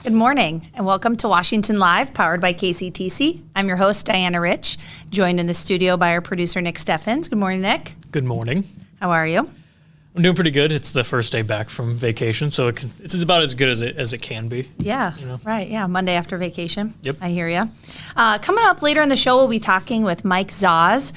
Good morning and welcome to Washington Live, powered by KCTC. I'm your host, Diana Rich, joined in the studio by our producer, Nick Steffens. Good morning, Nick. Good morning. How are you? I'm doing pretty good. It's the first day back from vacation, so it's about as good as it can be. Yeah, right. Yeah, Monday after vacation. Yep. I hear you. Coming up later in the show, we'll be talking with Mike Zahs.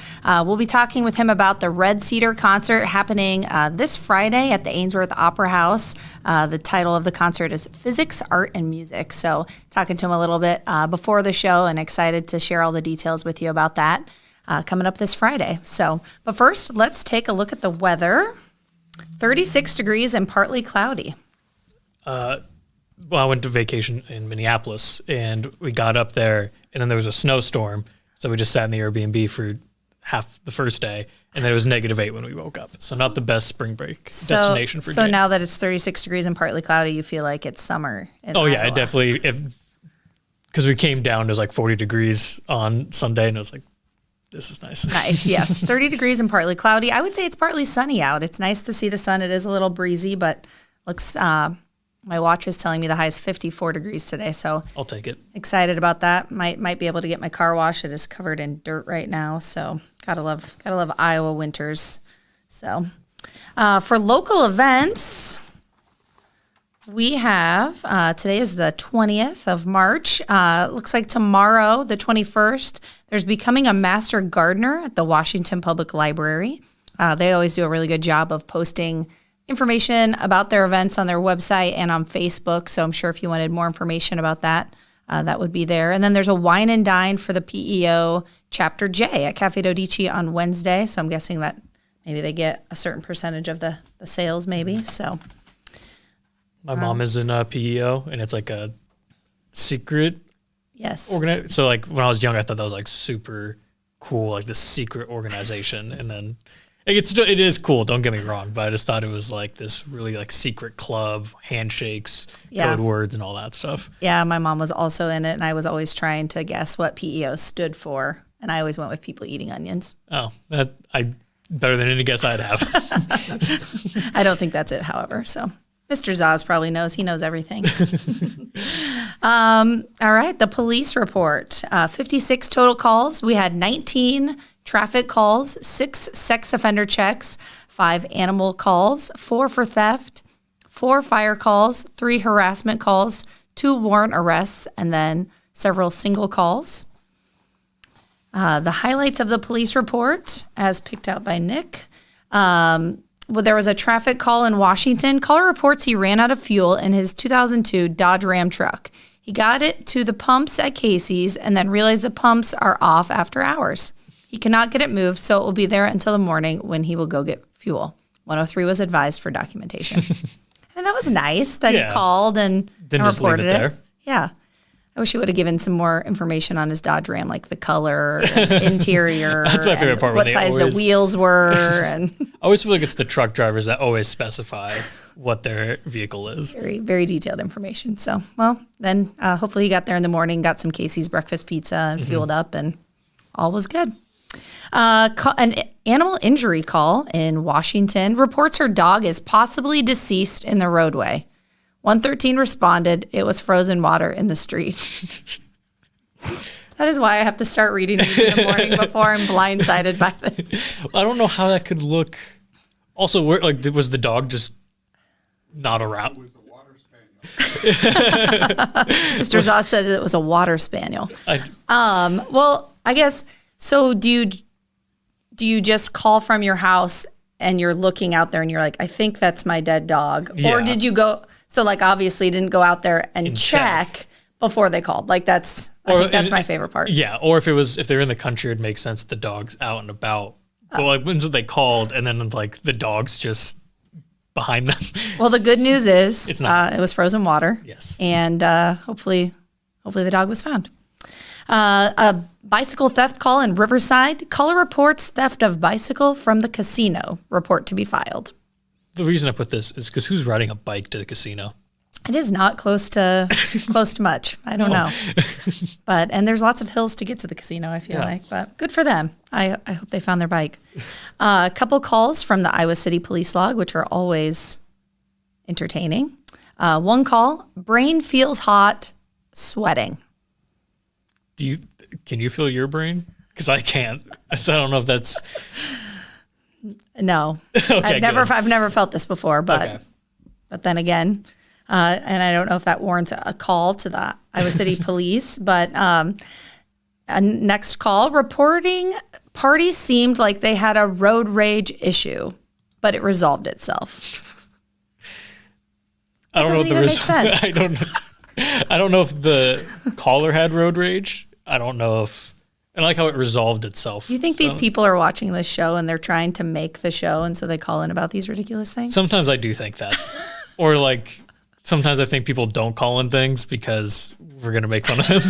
We'll be talking with him about the Red Cedar concert happening this Friday at the Ainsworth Opera House. The title of the concert is Physics, Art, and Music. So talking to him a little bit before the show and excited to share all the details with you about that coming up this Friday. But first, let's take a look at the weather. 36 degrees and partly cloudy. Well, I went to vacation in Minneapolis, and we got up there, and then there was a snowstorm, so we just sat in the Airbnb for half the first day, and then it was -8 when we woke up. So not the best spring break destination for So Jane. now that it's 36 degrees and partly cloudy, you feel like it's summer in Oh, yeah, Iowa. it definitely, because we came down, it was like 40 degrees on Sunday, and it was like, this is nice. Nice, yes. 30 degrees and partly cloudy. I would say it's partly sunny out. It's nice to see the sun. It is a little breezy, but looks. My watch is telling me the high is 54 degrees today, so I'll take it. excited about that. Might be able to get my car washed. It is covered in dirt right now, so gotta love Iowa winters. So for local events, we have, today is the 20th of March. Looks like tomorrow, the 21st, there's becoming a master gardener at the Washington Public Library. They always do a really good job of posting information about their events on their website and on Facebook. So I'm sure if you wanted more information about that, that would be there. And then there's a wine and dine for the PEO Chapter J at Cafe Dodici on Wednesday. So I'm guessing that maybe they get a certain percentage of the sales maybe. So My mom is in a PEO, and it's like a secret yes. So like when I was young, I thought that was like super cool, like this secret organization. And then it is cool, don't get me wrong, but I just thought it was like this really like secret club, handshakes, code words, and all that stuff. Yeah, my mom was also in it, and I was always trying to guess what PEO stood for, and I always went with people eating onions. Oh, better than any guess I'd have. I don't think that's it, however, so Mr. Zahs probably knows. He knows everything. All right, the police report. 56 total calls. We had 19 traffic calls, 6 sex offender checks, 5 animal calls, 4 for theft, 4 fire calls, 3 harassment calls, 2 warrant arrests, and then several single calls. The highlights of the police report, as picked out by Nick. Well, there was a traffic call in Washington. Caller reports he ran out of fuel in his 2002 Dodge Ram truck. He got it to the pumps at Casey's and then realized the pumps are off after hours. He cannot get it moved, so it will be there until the morning when he will go get fuel. 103 was advised for documentation. And that was nice that he called and reported it. Yeah. I wish he would have given some more information on his Dodge Ram, like the color, and interior. That's my favorite part. What size the wheels were. And I always feel like it's the truck drivers that always specify what their vehicle is. Very, very detailed information. So, well, then hopefully he got there in the morning, got some Casey's breakfast pizza and fueled up, and all was good. An animal injury call in Washington reports her dog is possibly deceased in the roadway. 113 responded. It was frozen water in the street. That is why I have to start reading these in the morning before I'm blindsided by this. I don't know how that could look. Also, was the dog just not around? It was a water spaniel. Mr. Zahs said it was a water spaniel. Well, I guess, so do you just call from your house and you're looking out there and you're like, I think that's my dead dog? Yeah. Or did you go... So, like, obviously didn't go out there and check before they called. Like, I think that's my favorite part. Yeah, or if they're in the country, it'd make sense the dog's out and about. But, like, when they called, and then, like, the dog's just behind them. Well, the good news is It's not. It was frozen water. Yes. And hopefully the dog was found. A bicycle theft call in Riverside. Caller reports theft of bicycle from the casino. Report to be filed. The reason I put this is because who's riding a bike to the casino? It is not close to much. I don't know. And there's lots of hills to get to the casino, I feel like. But good for them. I hope they found their bike. A couple calls from the Iowa City Police Log, which are always entertaining. One call, brain feels hot, sweating. Can you feel your brain? Because I can't. So I don't know if that's. No, Okay, I've never felt this before, but Okay. but then again, and I don't know if that warrants a call to the Iowa City Police. But a next call, reporting party seemed like they had a road rage issue, but it resolved itself. I don't know if doesn't even make sense. I don't know if the caller had road rage. I don't know if. I like how it resolved itself. Do you think these people are watching this show and they're trying to make the show, and so they call in about these ridiculous things? Sometimes I do think that. Or like sometimes I think people don't call in things because we're going to make fun of them.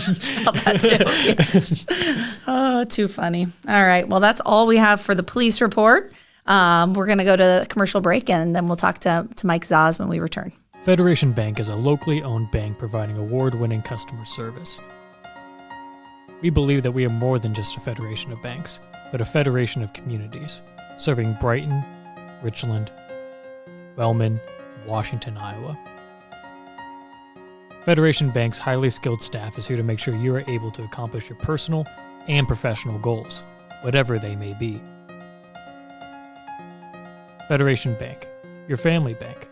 Oh, that too. Yes. Oh, too funny. All right. Well, that's all we have for the police report. We're going to go to a commercial break, and then we'll talk to Mike Zahs when we return. Federation Bank is a locally owned bank providing award-winning customer service. We believe that we are more than just a federation of banks, but a federation of communities, serving Brighton, Richland, Wellman, and Washington, Iowa. Federation Bank's highly skilled staff is here to make sure you are able to accomplish your personal and professional goals, whatever they may be. Federation Bank, your family bank.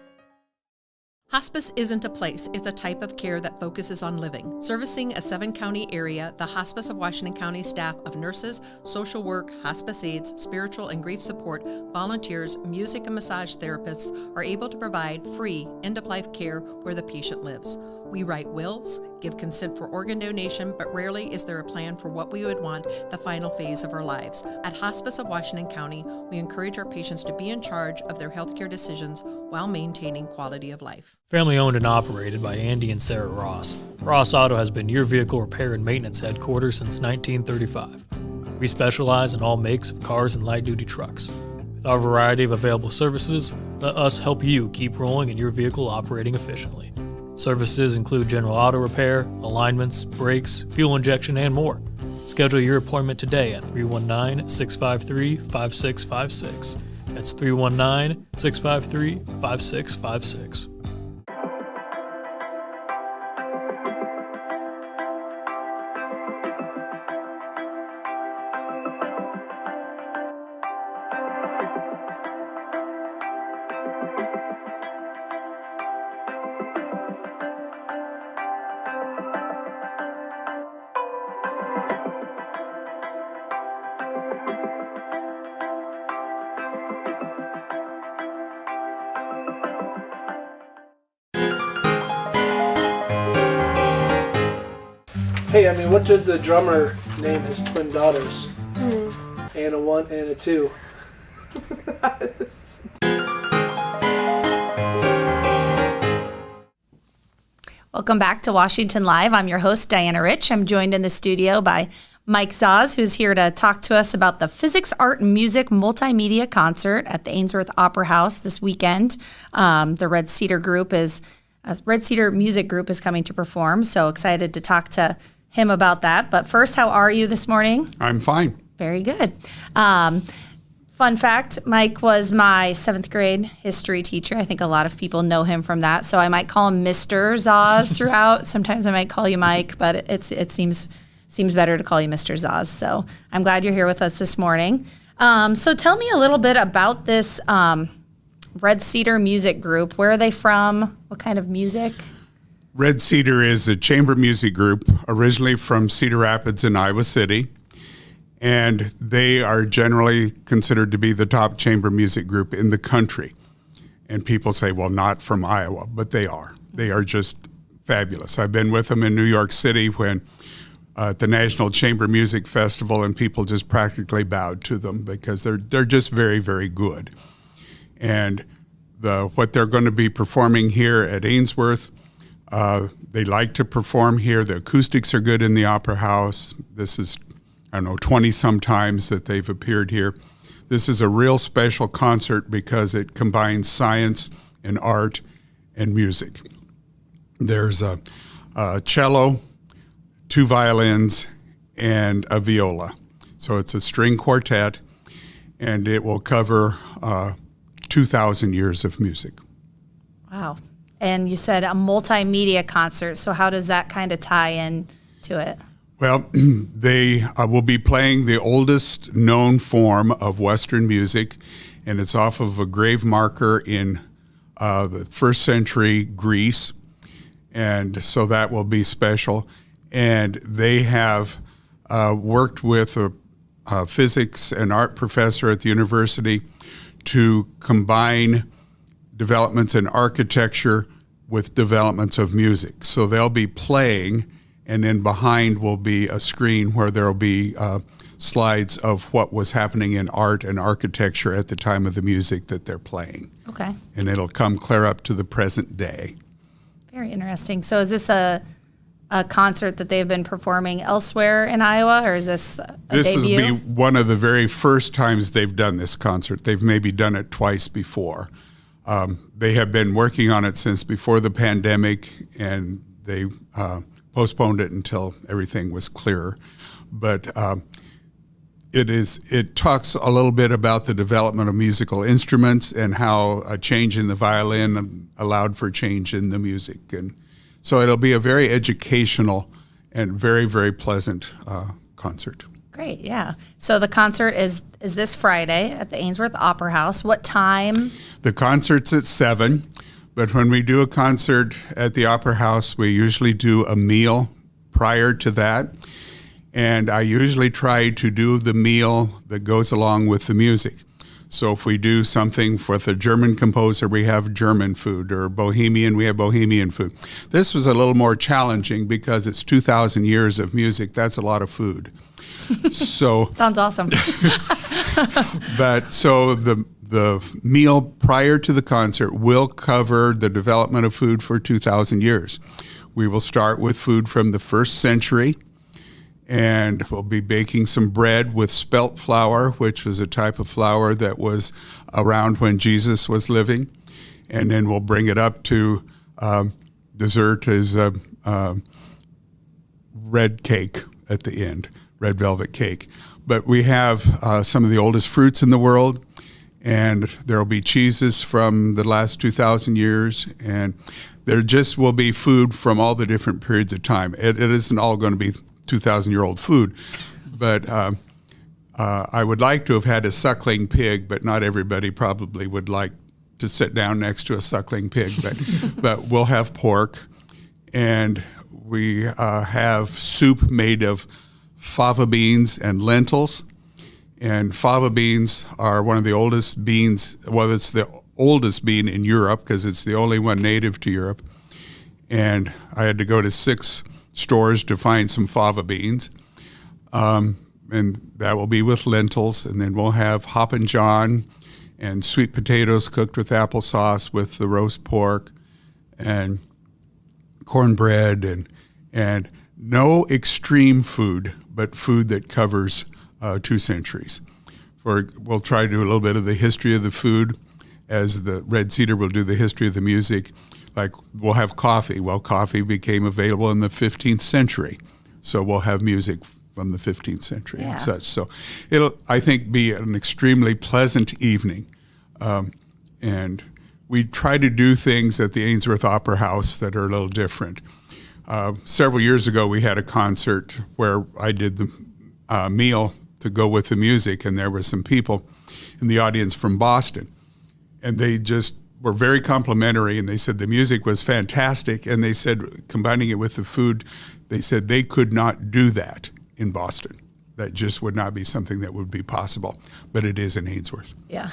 Hospice isn't a place, it's a type of care that focuses on living. Servicing a 7-county area, the Hospice of Washington County staff of nurses, social work, hospice aides, spiritual and grief support, volunteers, music and massage therapists are able to provide free end-of-life care where the patient lives. We write wills, give consent for organ donation, but rarely is there a plan for what we would want the final phase of our lives. At Hospice of Washington County, we encourage our patients to be in charge of their healthcare decisions while maintaining quality of life. Family owned and operated by Andy and Sarah Ross, Ross Auto has been your vehicle repair and maintenance headquarters since 1935. We specialize in all makes of cars and light-duty trucks. With our variety of available services, let us help you keep rolling and your vehicle operating efficiently. Services include general auto repair, alignments, brakes, fuel injection, and more. Schedule your appointment today at 319-653-5656. That's 319-653-5656. Hey, what did the drummer name his twin daughters? Anna 1, Anna 2. Welcome back to Washington Live. I'm your host, Diana Rich. I'm joined in the studio by Mike Zahs, who's here to talk to us about the Physics, Art, and Music Multimedia Concert at the Ainsworth Opera House this weekend. The Red Cedar Music Group is coming to perform, so excited to talk to him about that. But first, how are you this morning? I'm fine. Very good. Fun fact, Mike was my 7th grade history teacher. I think a lot of people know him from that, so I might call him Mr. Zahs throughout. Sometimes I might call you Mike, but it seems better to call you Mr. Zahs. So I'm glad you're here with us this morning. So tell me a little bit about this Red Cedar Music Group. Where are they from? What kind of music? Red Cedar is a chamber music group originally from Cedar Rapids in Iowa City, and they are generally considered to be the top chamber music group in the country. And people say, well, not from Iowa, but they are. They are just fabulous. I've been with them in New York City when at the National Chamber Music Festival, and people just practically bowed to them because they're just very, very good. And what they're going to be performing here at Ainsworth, they like to perform here. The acoustics are good in the Opera House. This is, 20 some times that they've appeared here. This is a real special concert because it combines science and art and music. There's a cello, 2 violins, and a viola. So it's a string quartet, and it will cover 2,000 years of music. Wow. And you said a multimedia concert. So how does that kind of tie in to it? Well, they will be playing the oldest known form of Western music, and it's off of a grave marker in the first century Greece. And so that will be special. And they have worked with a physics and art professor at the university to combine developments in architecture with developments of music. So they'll be playing, and then behind will be a screen where there'll be slides of what was happening in art and architecture at the time of the music that they're playing. Okay. And it'll come clear up to the present day. Very interesting. So is this a concert that they've been performing elsewhere in Iowa, or is this a This will debut? be one of the very first times they've done this concert. They've maybe done it twice before. They have been working on it since before the pandemic, and they postponed it until everything was clearer. But it talks a little bit about the development of musical instruments and how a change in the violin allowed for change in the music. And so it'll be a very educational and very, very pleasant concert. Great, yeah. So the concert is this Friday at the Ainsworth Opera House. What time? The concert's at 7, but when we do a concert at the Opera House, we usually do a meal prior to that. And I usually try to do the meal that goes along with the music. So if we do something with a German composer, we have German food, or Bohemian, we have Bohemian food. This was a little more challenging because it's 2,000 years of music. That's a lot of food. So Sounds awesome. But so the meal prior to the concert will cover the development of food for 2,000 years. We will start with food from the first century, and we'll be baking some bread with spelt flour, which was a type of flour that was around when Jesus was living. And then we'll bring it up to dessert as red cake at the end, red velvet cake. But we have some of the oldest fruits in the world, and there will be cheeses from the last 2,000 years, and there just will be food from all the different periods of time. It isn't all going to be 2,000-year-old food, but I would like to have had a suckling pig, but not everybody probably would like to sit down next to a suckling pig. But we'll have pork, and we have soup made of fava beans and lentils. And fava beans are one of the oldest beans. Well, it's the oldest bean in Europe because it's the only one native to Europe. And I had to go to 6 stores to find some fava beans. And that will be with lentils. And then we'll have Hoppin' John and sweet potatoes cooked with applesauce with the roast pork and cornbread and no extreme food, but food that covers 2 centuries. We'll try to do a little bit of the history of the food, as the Red Cedar will do the history of the music. Like we'll have coffee. Well, coffee became available in the 15th century, so we'll have music from the 15th century and such. So it'll, I think, be an extremely pleasant evening. And we try to do things at the Ainsworth Opera House that are a little different. Several years ago, we had a concert where I did the meal to go with the music, and there were some people in the audience from Boston, and they just were very complimentary, and they said the music was fantastic, and they said, combining it with the food, they said they could not do that in Boston. That just would not be something that would be possible, but it is in Ainsworth. Yeah.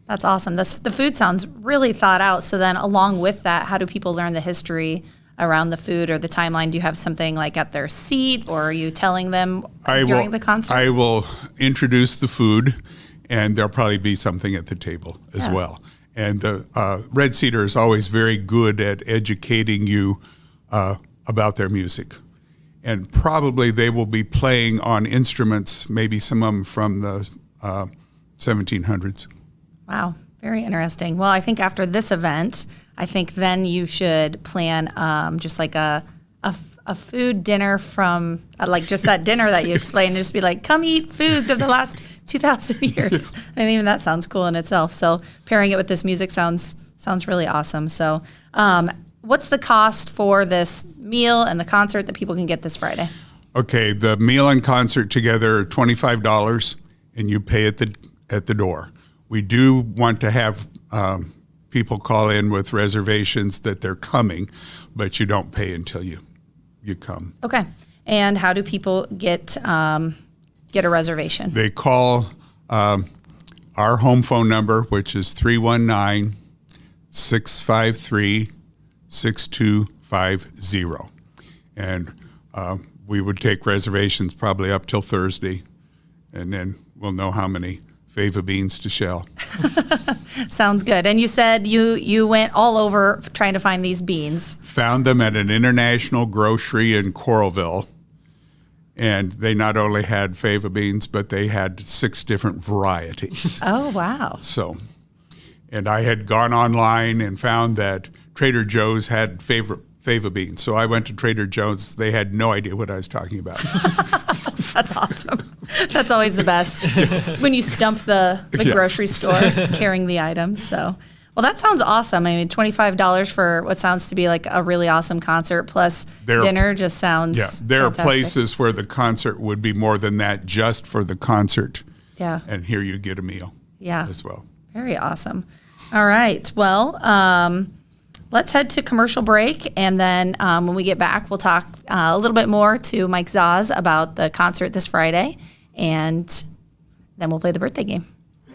That's awesome. The food sounds really thought out. So then along with that, how do people learn the history around the food or the timeline? Do you have something like at their seat, or are you telling them during the concert? I will introduce the food, and there'll probably be something at the table as well. And the Red Cedar is always very good at educating you about their music. And probably they will be playing on instruments, maybe some of them from the 1700s. Wow, very interesting. Well, I think after this event, I think then you should plan just like a food dinner from, like just that dinner that you explained, and just be like, come eat foods of the last 2,000 years. I mean, even that sounds cool in itself. So pairing it with this music sounds Sounds really awesome. So, what's the cost for this meal and the concert that people can get this Friday? Okay, the meal and concert together are $25, and you pay at the door. We do want to have people call in with reservations that they're coming, but you don't pay until you come. Okay. And how do people get a reservation? They call our home phone number, which is 319-653-6250. And we would take reservations probably up till Thursday, and then we'll know how many fava beans to shell. Sounds good. And you said you went all over trying to find these beans. Found them at an international grocery in Coralville. And they not only had fava beans, but they had 6 different varieties. Oh, wow. So, and I had gone online and found that Trader Joe's had fava beans. So I went to Trader Joe's. They had no idea what I was talking about. That's awesome. That's always the best. When you stump the grocery store carrying the items. So, well, that sounds awesome. I mean, $25 for what sounds to be like a really awesome concert plus dinner just sounds there fantastic. Are places where the concert would be more than that just for the concert. Yeah. And here you get a meal as well. Very awesome. All right. Well, let's head to commercial break. And then when we get back, we'll talk a little bit more to Mike Zahs about the concert this Friday. And then we'll play the birthday game.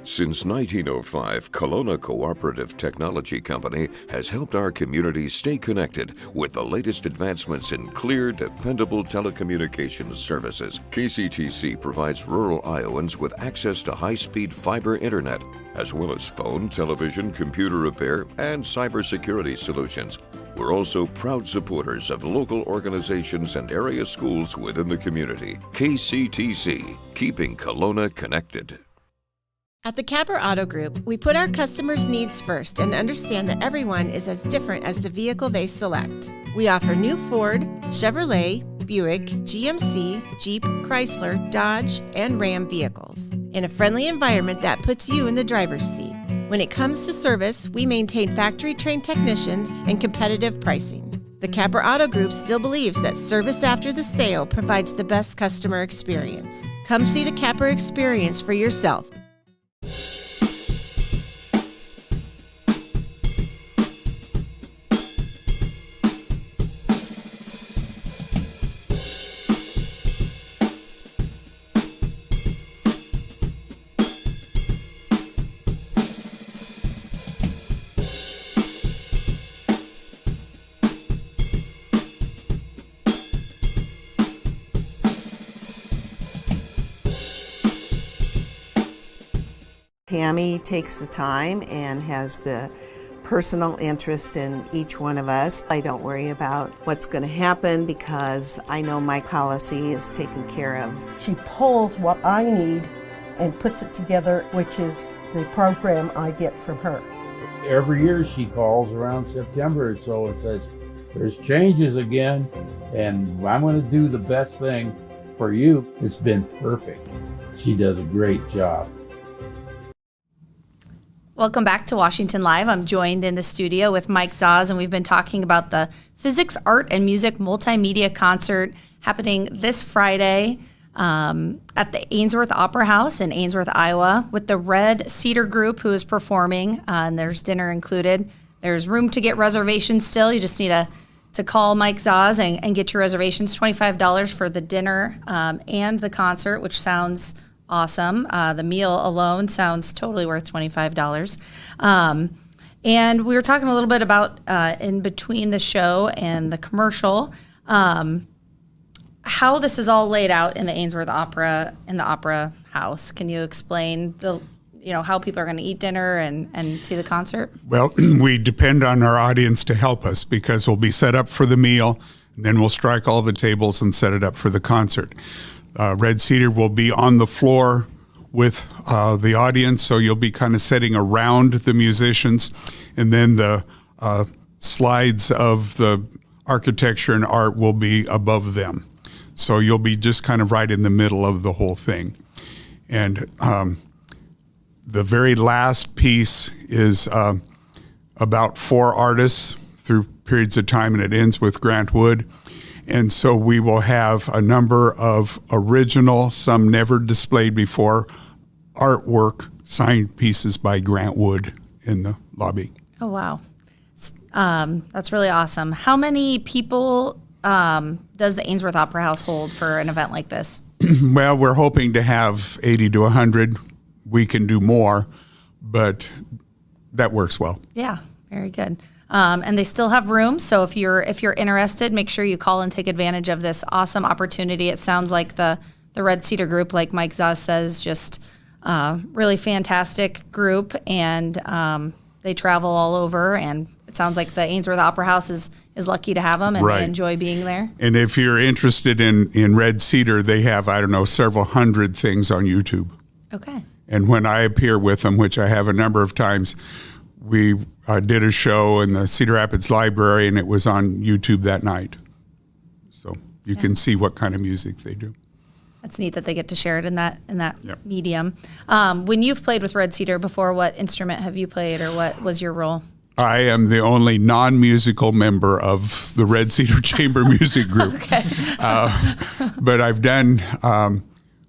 Since 1905, Kelowna Cooperative Technology Company has helped our community stay connected with the latest advancements in clear, dependable telecommunications services. KCTC provides rural Iowans with access to high-speed fiber internet, as well as phone, television, computer repair, and cybersecurity solutions. We're also proud supporters of local organizations and area schools within the community. KCTC, keeping Kelowna connected. At the Capper Auto Group, we put our customers' needs first and understand that everyone is as different as the vehicle they select. We offer new Ford, Chevrolet, Buick, GMC, Jeep, Chrysler, Dodge, and Ram vehicles in a friendly environment that puts you in the driver's seat. When it comes to service, we maintain factory-trained technicians and competitive pricing. The Capper Auto Group still believes that service after the sale provides the best customer experience. Come see the Capper experience for yourself. Tammy takes the time and has the personal interest in each one of us. I don't worry about what's going to happen because I know my policy is taken care of. She pulls what I need and puts it together, which is the program I get from her. Every year she calls around September or so and says, there's changes again, and I'm going to do the best thing for you. It's been perfect. She does a great job. Welcome back to Washington Live. I'm joined in the studio with Mike Zahs, and we've been talking about the Physics, Art, and Music Multimedia Concert happening this Friday at the Ainsworth Opera House in Ainsworth, Iowa, with the Red Cedar Group, who is performing, and there's dinner included. There's room to get reservations still. You just need to call Mike Zahs and get your reservations. $25 for the dinner and the concert, which sounds awesome. The meal alone sounds totally worth $25. And we were talking a little bit about in between the show and the commercial, how this is all laid out in the Ainsworth Opera, in the Opera House. Can you explain how people are going to eat dinner and see the concert? Well, we depend on our audience to help us because we'll be set up for the meal, and then we'll strike all the tables and set it up for the concert. Red Cedar will be on the floor with the audience, so you'll be kind of sitting around the musicians, and then the slides of the architecture and art will be above them. So you'll be just kind of right in the middle of the whole thing. And the very last piece is a about 4 artists through periods of time, and it ends with Grant Wood. And so we will have a number of original, some never displayed before, artwork, signed pieces by Grant Wood in the lobby. Oh, wow. That's really awesome. How many people does the Ainsworth Opera House hold for an event like this? Well, we're hoping to have 80 to 100. We can do more, but that works well. Yeah, very good. And they still have room, so if you're interested, make sure you call and take advantage of this awesome opportunity. It sounds like the Red Cedar group, like Mike Zahs says, just really fantastic group, and they travel all over, and it sounds like the Ainsworth Opera House is lucky to have them, and they enjoy being there. And if you're interested in Red Cedar, they have, several hundred things on YouTube. Okay. And when I appear with them, which I have a number of times, we did a show in the Cedar Rapids Library, and it was on YouTube that night. So you can see what kind of music they do. That's neat that they get to share it in that medium. When you've played with Red Cedar before, what instrument have you played, or what was your role? I am the only non-musical member of the Red Cedar Chamber Music Group. Okay. But I've done,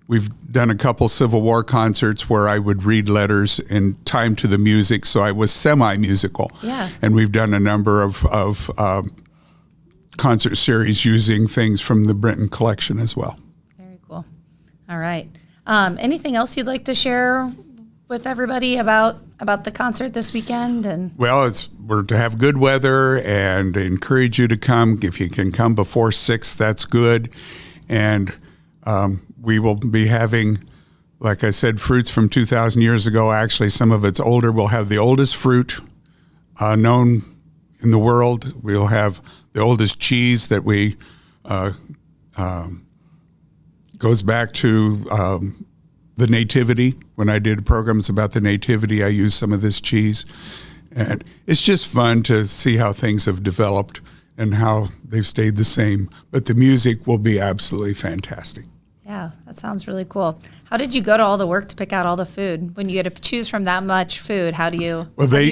we've done a couple Civil War concerts where I would read letters and time to the music, so I was semi-musical. Yeah. And we've done a number of concert series using things from the Brenton collection as well. Very cool. All right. Anything else you'd like to share with everybody about the concert this weekend? And well, we're to have good weather and encourage you to come. If you can come before 6, that's good. And we will be having, like I said, fruits from 2,000 years ago. Actually, some of it's older. We'll have the oldest fruit known in the world. We'll have the oldest cheese that we goes back to the Nativity. When I did programs about the Nativity, I used some of this cheese. And it's just fun to see how things have developed and how they've stayed the same. But the music will be absolutely fantastic. yeah, that sounds really cool. How did you go to all the work to pick out all the food? When you get to choose from that much food, how do you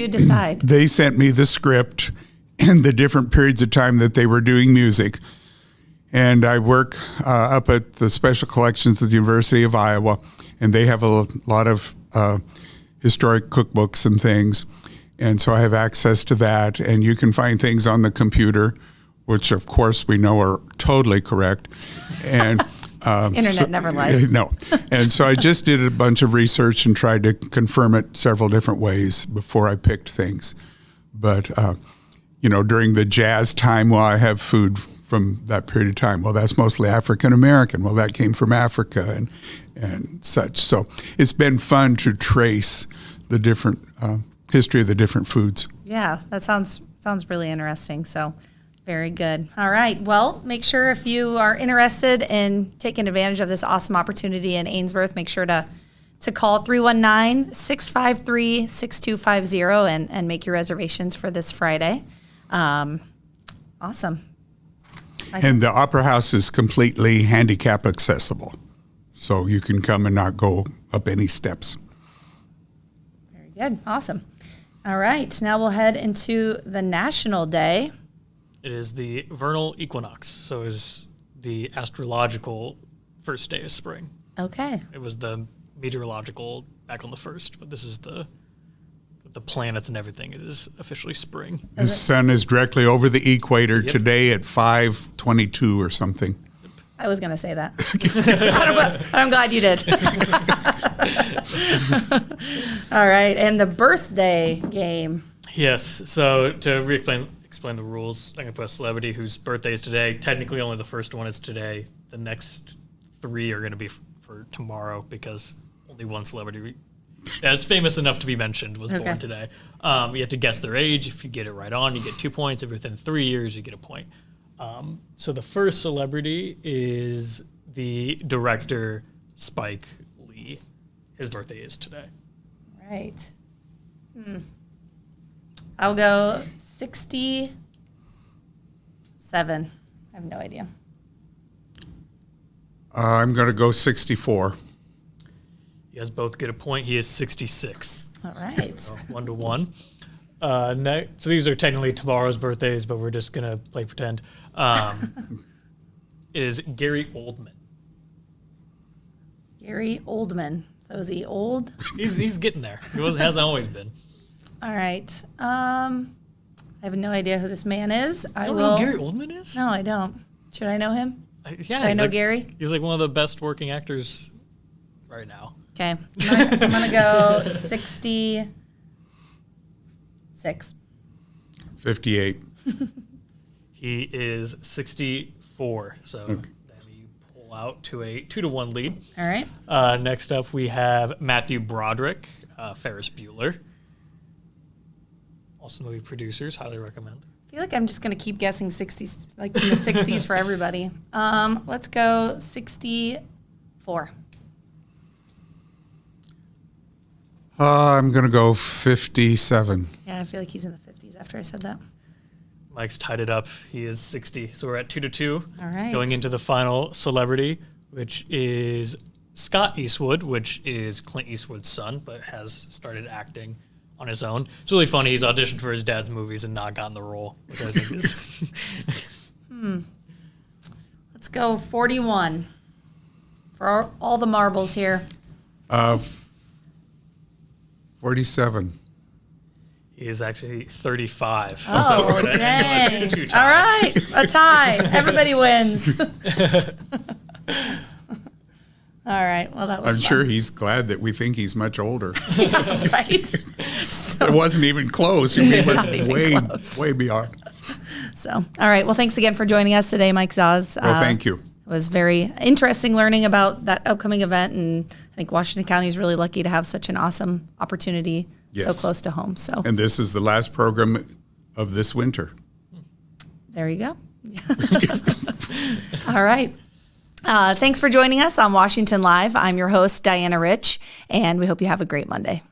decide? They sent me the script and the different periods of time that they were doing music. And I work up at the Special Collections at the University of Iowa, and they have a lot of historic cookbooks and things. And so I have access to that, and you can find things on the computer, which of course we know are totally correct. And Internet never lies. No. And so I just did a bunch of research and tried to confirm it several different ways before I picked things. But, during the jazz time, well, I have food from that period of time. Well, that's mostly African American. Well, that came from Africa and such. So it's been fun to trace the different history of the different foods. Yeah, that sounds really interesting. So very good. All right. Well, make sure if you are interested in taking advantage of this awesome opportunity in Ainsworth, make sure to call 319-653-6250 and make your reservations for this Friday. Awesome. And the Opera House is completely handicap accessible. So you can come and not go up any steps. Very good. Awesome. All right. Now we'll head into the National Day. It is the vernal equinox, so it is the astrological first day of spring. Okay. It was the meteorological back on the 1st, but this is the planets and everything. It is officially spring. The sun is directly over the equator today at 5:22 or something. I was going to say that. I'm glad you did. All right. And the birthday game. Yes. So to explain the rules, I'm going to put a celebrity whose birthday is today. Technically, only the first one is today. The next 3 are going to be for tomorrow because only one celebrity that's famous enough to be mentioned was born today. You have to guess their age. If you get it right on, you get 2 points. If within 3 years, you get a point. So the first celebrity is the director Spike Lee. His birthday is today. Right. I'll go 67. I have no idea. I'm going to go 64. You guys both get a point. He is 66. All right. So 1-1. So these are technically tomorrow's birthdays, but we're just going to play pretend. Is Gary Oldman. Gary Oldman. So is he old? He's getting there. Hasn't always been. All right. I have no idea who this man is. You don't know who Gary Oldman is? No, I don't. Should I know him? Yeah. Should I know Gary? He's like one of the best working actors right now. Okay. I'm going to go 66. 58. He is 64. So then you pull out to a 2-1 lead. All right. Next up, we have Matthew Broderick, Ferris Bueller. Also movie producers, highly recommend. I feel like I'm just going to keep guessing 60s, like in the 60s for everybody. Let's go 64. I'm going to go 57. Yeah, I feel like he's in the 50s after I said that. Mike's tied it up. He is 60. So we're at 2-2. All right. Going into the final celebrity, which is Scott Eastwood, which is Clint Eastwood's son, but has started acting on his own. It's really funny. He's auditioned for his dad's movies and not gotten the role, which I think is. Let's go 41 for all the marbles here. 47. He is actually 35. Oh, so dang. All right, a tie. Everybody wins. All right, well, that was I'm sure he's glad that we think he's much older. right? So, It wasn't even close. We were Not even way, close. way beyond. so, all right. Well, thanks again for joining us today, Mike Zahs. Well, thank you. It was very interesting learning about that upcoming event, and I think Washington County is really lucky to have such an awesome opportunity so Yes. close to home. So, And this is the last program of this winter. there you go. All right. Thanks for joining us on Washington Live. I'm your host, Diana Rich, and we hope you have a great Monday.